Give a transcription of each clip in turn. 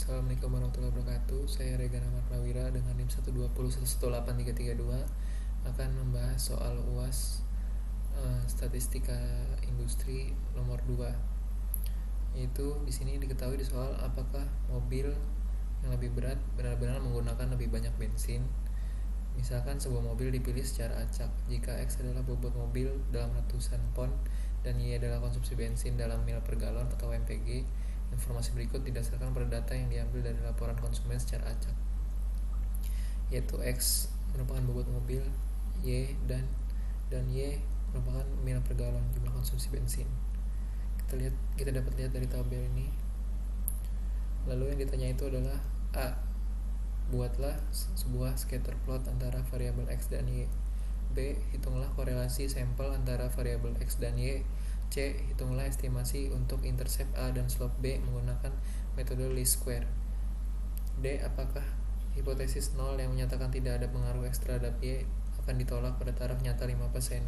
Assalamualaikum warahmatullahi wabarakatuh. Saya Rega Ahmad Prawira dengan NIM 120118332 akan membahas soal UAS Statistika Industri nomor 2. Yaitu di sini diketahui di soal apakah mobil yang lebih berat benar-benar menggunakan lebih banyak bensin. Misalkan sebuah mobil dipilih secara acak. Jika X adalah bobot mobil dalam ratusan pon dan Y adalah konsumsi bensin dalam mil per galon atau MPG, informasi berikut didasarkan pada data yang diambil dari laporan konsumen secara acak, yaitu X merupakan bobot mobil, Y dan Y merupakan mil per galon jumlah konsumsi bensin. Kita dapat lihat dari tabel ini. Lalu yang ditanya itu adalah A. Buatlah sebuah scatter plot antara variabel X dan Y. B. Hitunglah korelasi sampel antara variabel X dan Y. C. Hitunglah estimasi untuk intercept A dan slope B menggunakan metode least square. D. Apakah hipotesis 0 yang menyatakan tidak ada pengaruh X terhadap Y akan ditolak pada taraf nyata 5%.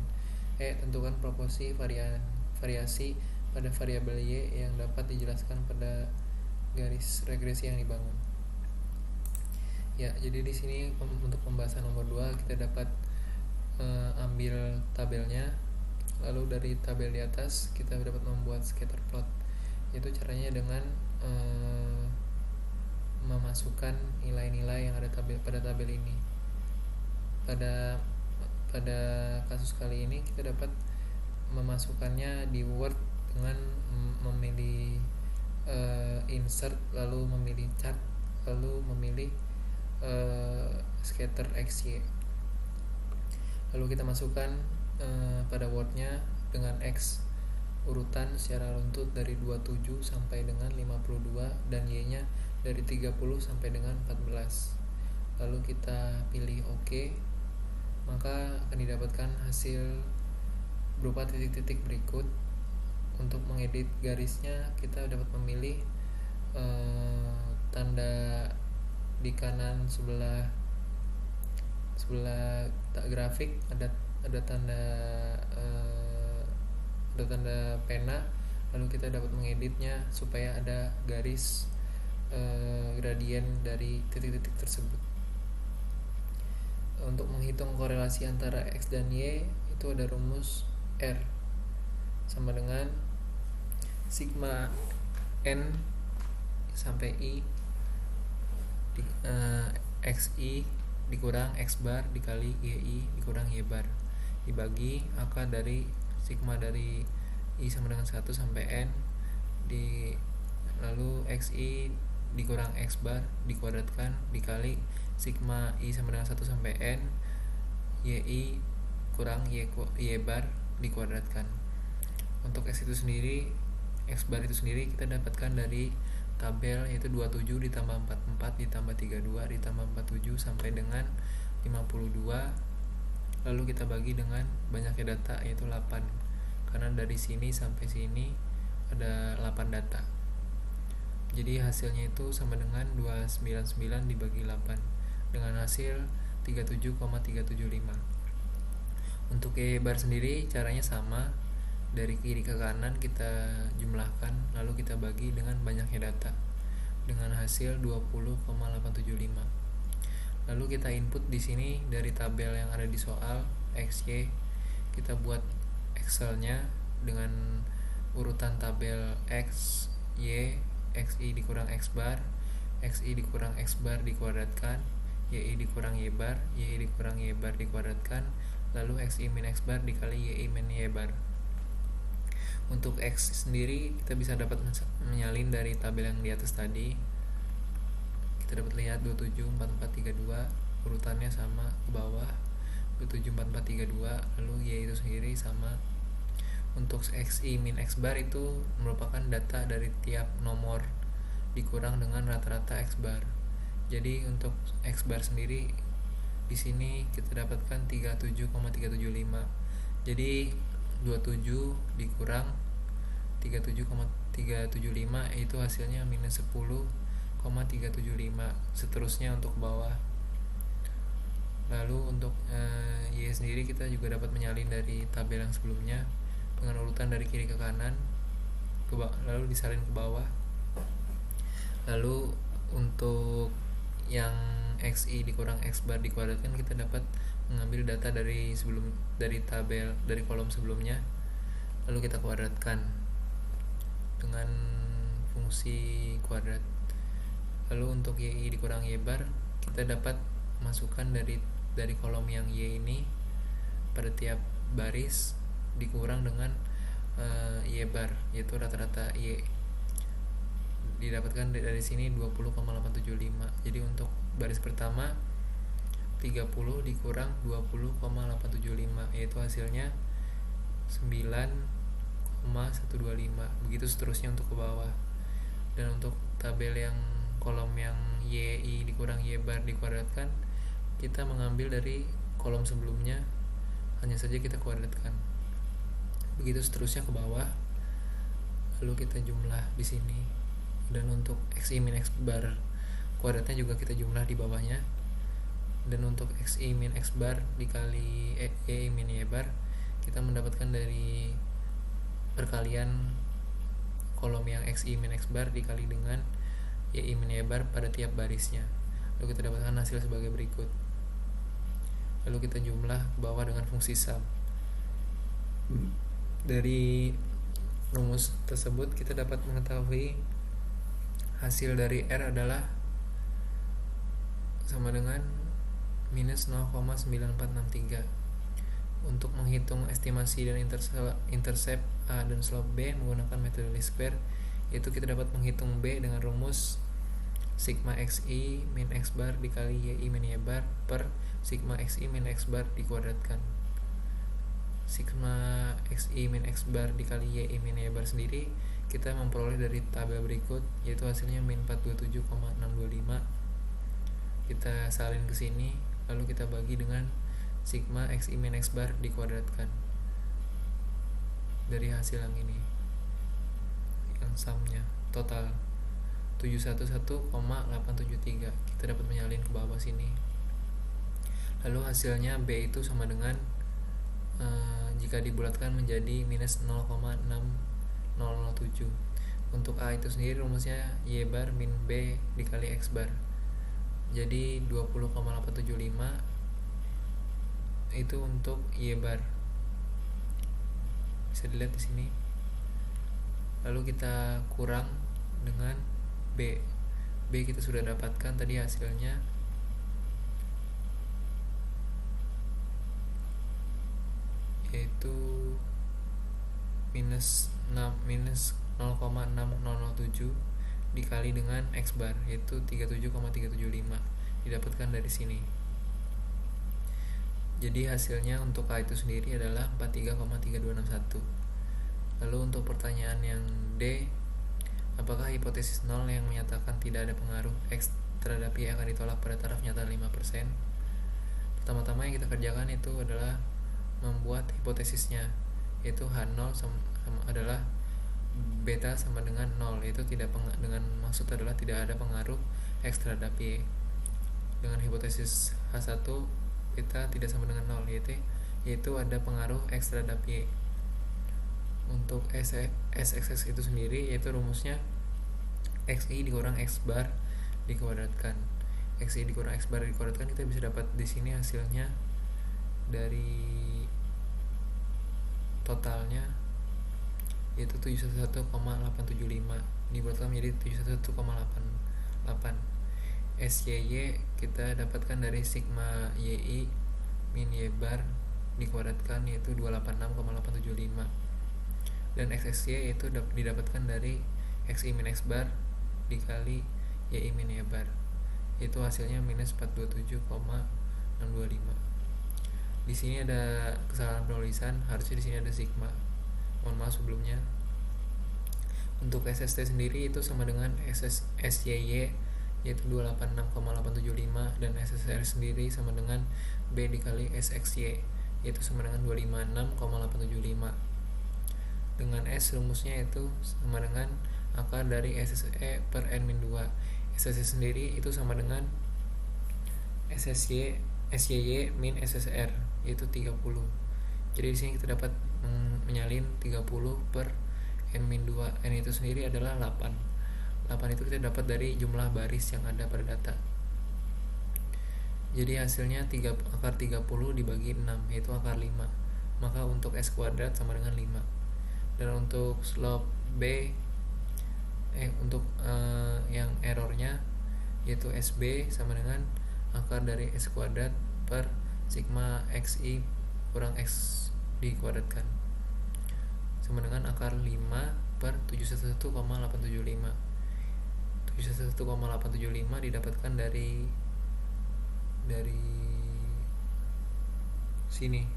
E. Tentukan proporsi variasi pada variabel Y yang dapat dijelaskan pada garis regresi yang dibangun. Ya, jadi di sini untuk pembahasan nomor 2 kita dapat ambil tabelnya. Lalu dari tabel di atas kita dapat membuat scatter plot. Itu caranya dengan memasukkan nilai-nilai yang ada pada tabel ini. Pada kasus kali ini kita dapat memasukkannya di Word dengan memilih insert, lalu memilih chart, lalu memilih scatter XY. Lalu kita masukkan pada Word-nya dengan X urutan secara runtut dari 27 sampai dengan 52 dan Y-nya dari 30 sampai dengan 14. Lalu kita pilih OK, maka akan didapatkan hasil berupa titik-titik berikut. Untuk mengedit garisnya kita dapat memilih tanda di kanan sebelah grafik ada tanda pena, lalu kita dapat mengeditnya supaya ada garis gradien dari titik-titik tersebut. Untuk menghitung korelasi antara X dan Y itu ada rumus R sama dengan sigma N sampai I XI dikurang X bar dikali YI dikurang Y bar dibagi akar dari sigma dari I sama dengan 1 sampai N lalu XI dikurang X bar dikuadratkan dikali sigma I sama dengan 1 sampai N YI kurang Y bar dikuadratkan. Untuk X itu sendiri, X bar itu sendiri kita dapatkan dari tabel, yaitu 27 ditambah 44 ditambah 32 ditambah 47 sampai dengan 52. Lalu kita bagi dengan banyaknya data, yaitu 8, karena dari sini sampai sini ada 8 data. Jadi hasilnya itu sama dengan 299 dibagi 8 dengan hasil 37,375. Untuk Y bar sendiri caranya sama, dari kiri ke kanan kita jumlahkan lalu kita bagi dengan banyaknya data dengan hasil 20,875. Lalu kita input di sini dari tabel yang ada di soal XY, kita buat Excelnya dengan urutan tabel X, Y, XI dikurang X bar, XI dikurang X bar dikuadratkan, YI dikurang Y bar, YI dikurang Y bar dikuadratkan, lalu XI min X bar dikali YI min Y bar. Untuk X sendiri kita bisa dapat menyalin dari tabel yang di atas tadi. Kita dapat lihat 274432 urutannya sama ke bawah 274432, lalu Y itu sendiri sama. Untuk XI min X bar itu merupakan data dari tiap nomor dikurang dengan rata-rata X bar. Jadi untuk X bar sendiri di sini kita dapatkan 37,375. Jadi 27 dikurang 37,375 itu hasilnya minus 10,375. Seterusnya untuk bawah. Lalu untuk Y sendiri kita juga dapat menyalin dari tabel yang sebelumnya dengan urutan dari kiri ke kanan lalu disalin ke bawah. Lalu Untuk yang xi dikurang x bar dikuadratkan, kita dapat mengambil data dari tabel dari kolom sebelumnya, lalu kita kuadratkan dengan fungsi kuadrat. Lalu untuk y dikurang y bar, kita dapat masukkan dari kolom yang y ini pada tiap baris dikurang dengan y bar, yaitu rata-rata y didapatkan dari sini 20,875. Jadi untuk baris pertama 30 dikurang 20,875, yaitu hasilnya 9,125. Begitu seterusnya untuk ke bawah. Dan untuk tabel yang kolom yang y dikurang y bar dikuadratkan, kita mengambil dari kolom sebelumnya, hanya saja kita kuadratkan. Begitu seterusnya ke bawah, lalu kita jumlah di sini. Dan untuk xi min x bar kuadratnya juga kita jumlah di bawahnya. Dan untuk xi min x bar dikali y min y bar, kita mendapatkan dari perkalian kolom yang xi min x bar dikali dengan y min y bar pada tiap barisnya. Lalu kita dapatkan hasil sebagai berikut. Lalu kita jumlah ke bawah dengan fungsi sum. Dari rumus tersebut kita dapat mengetahui hasil dari R adalah sama dengan minus 0,9463. Untuk menghitung estimasi dan intercept A dan slope B menggunakan metode least square, yaitu kita dapat menghitung B dengan rumus sigma xi min x bar dikali y min y bar per sigma xi min x bar dikuadratkan. Sigma xi min x bar dikali y min y bar sendiri kita memperoleh dari tabel berikut, yaitu hasilnya min 427,625. Kita salin ke sini, lalu kita bagi dengan sigma xi min x bar dikuadratkan. Dari hasil yang ini, yang sumnya total 711,873, kita dapat menyalin ke bawah sini. Lalu hasilnya B itu sama dengan jika dibulatkan menjadi minus 0,6007. Untuk A itu sendiri rumusnya y bar min B dikali x bar. Jadi 20,875 itu untuk y bar. Bisa dilihat di sini. Lalu kita kurang dengan B. B kita sudah dapatkan tadi hasilnya, yaitu minus 0,6007 dikali dengan x bar, yaitu 37,375, didapatkan dari sini. Jadi hasilnya untuk A itu sendiri adalah 43,3261. Lalu untuk pertanyaan yang D, apakah hipotesis 0 yang menyatakan tidak ada pengaruh X terhadap Y akan ditolak pada taraf nyata 5%? Pertama-tama yang kita kerjakan itu adalah membuat hipotesisnya, yaitu H0 adalah beta sama dengan 0, yaitu dengan maksud adalah tidak ada pengaruh X terhadap Y. Dengan hipotesis H1 beta tidak sama dengan 0, yaitu ada pengaruh X terhadap Y. Untuk SXX itu sendiri, yaitu rumusnya XI dikurang X bar dikuadratkan. XI dikurang X bar dikuadratkan, kita bisa dapat di sini hasilnya dari totalnya, yaitu 711,875 dibuatkan menjadi 711,88. SYY kita dapatkan dari sigma YI min Y bar dikuadratkan, yaitu 286,875. Dan XXY itu didapatkan dari XI min X bar dikali YI min Y bar, itu hasilnya minus 427,625. Di sini ada kesalahan penulisan, harusnya di sini ada sigma. Mohon maaf sebelumnya. Untuk SST sendiri itu sama dengan SYY, yaitu 286,875, dan SSR sendiri sama dengan B dikali SXY, yaitu sama dengan 256,875. Dengan S rumusnya itu sama dengan akar dari SSE per N-2. SSE sendiri itu sama dengan SYY min SSR, yaitu 30. Jadi di sini kita dapat menyalin 30 per N-2. N itu sendiri adalah 8. 8 itu kita dapat dari jumlah baris yang ada pada data. Jadi hasilnya akar 30 dibagi 6, yaitu akar 5. Maka untuk S kuadrat sama dengan 5. Dan untuk slope B untuk yang errornya yaitu SB sama dengan akar dari S kuadrat per sigma XI kurang X dikuadratkan sama dengan akar 5 per 711,875. 711,875 didapatkan dari sini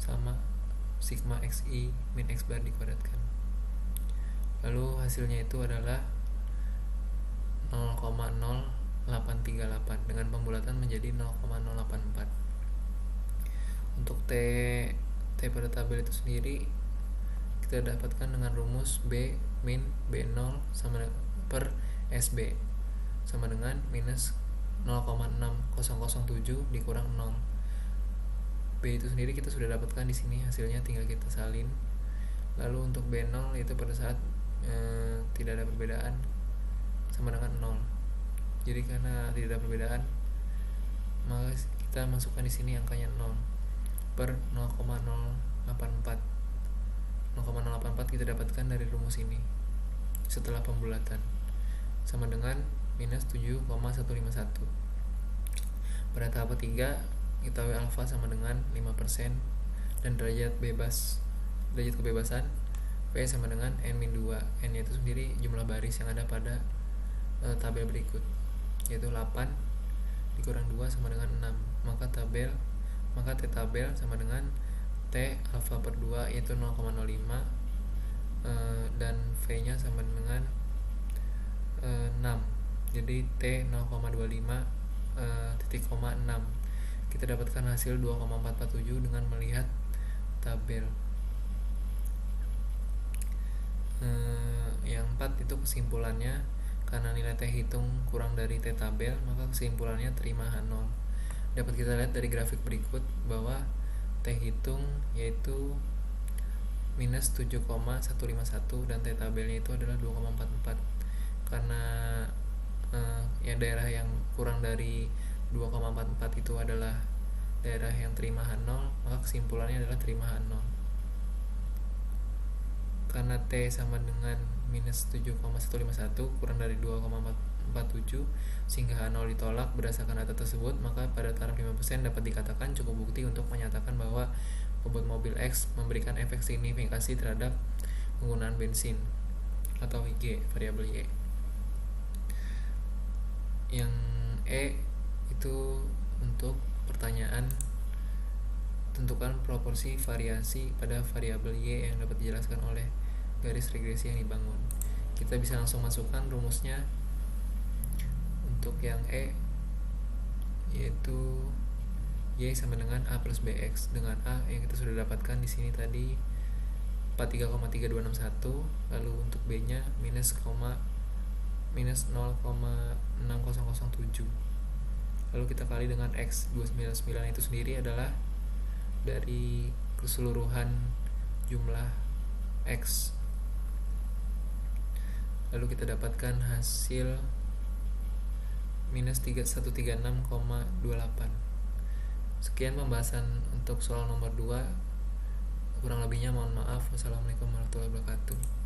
sama sigma XI min X bar dikuadratkan. Lalu hasilnya itu adalah 0,0838 dengan pembulatan menjadi 0,084. Untuk T pada tabel itu sendiri kita dapatkan dengan rumus B min B0 sama per SB sama dengan minus 0,6007 dikurang 0. B itu sendiri kita sudah dapatkan di sini, hasilnya tinggal kita salin. Lalu untuk B0 itu pada saat tidak ada perbedaan sama dengan 0. Jadi karena tidak ada perbedaan, maka kita masukkan di sini angkanya 0 per 0,084. 0,084 kita dapatkan dari rumus ini setelah pembulatan sama dengan minus 7,151. Pada tahap ketiga kita W alpha sama dengan 5% dan derajat kebebasan V sama dengan N-2. N itu sendiri jumlah baris yang ada pada tabel berikut, yaitu 8 dikurang 2 sama dengan 6. Maka T tabel sama dengan T alpha per 2 yaitu 0,05 dan V nya sama dengan 6. Jadi T 0,25 titik koma 6. Kita dapatkan hasil 2,447 dengan melihat tabel. Yang 4 itu kesimpulannya, karena nilai T hitung kurang dari T tabel, maka kesimpulannya terima H0. Dapat kita lihat dari grafik berikut bahwa T hitung yaitu minus 7,151 dan T tabelnya itu adalah 2,44. Karena ya daerah yang kurang dari 2,44 itu adalah daerah yang terima H0, maka kesimpulannya adalah terima H0. Karena T sama dengan minus 7,151 kurang dari 2,47 sehingga H0 ditolak berdasarkan data tersebut, maka pada taraf 5% dapat dikatakan cukup bukti untuk menyatakan bahwa bobot mobil X memberikan efek signifikasi terhadap penggunaan bensin atau Y, variabel Y. Yang E itu untuk pertanyaan tentukan proporsi variasi pada variabel Y yang dapat dijelaskan oleh garis regresi yang dibangun. Kita bisa langsung masukkan rumusnya untuk yang E, yaitu Y sama dengan A plus BX, dengan A yang kita sudah dapatkan di sini tadi 43,3261, lalu untuk B nya minus 0,6007, lalu kita kali dengan X 299 itu sendiri adalah dari keseluruhan jumlah X. Lalu kita dapatkan hasil minus 3136,28. Sekian pembahasan untuk soal nomor 2. Kurang lebihnya mohon maaf. Wassalamualaikum warahmatullahi wabarakatuh.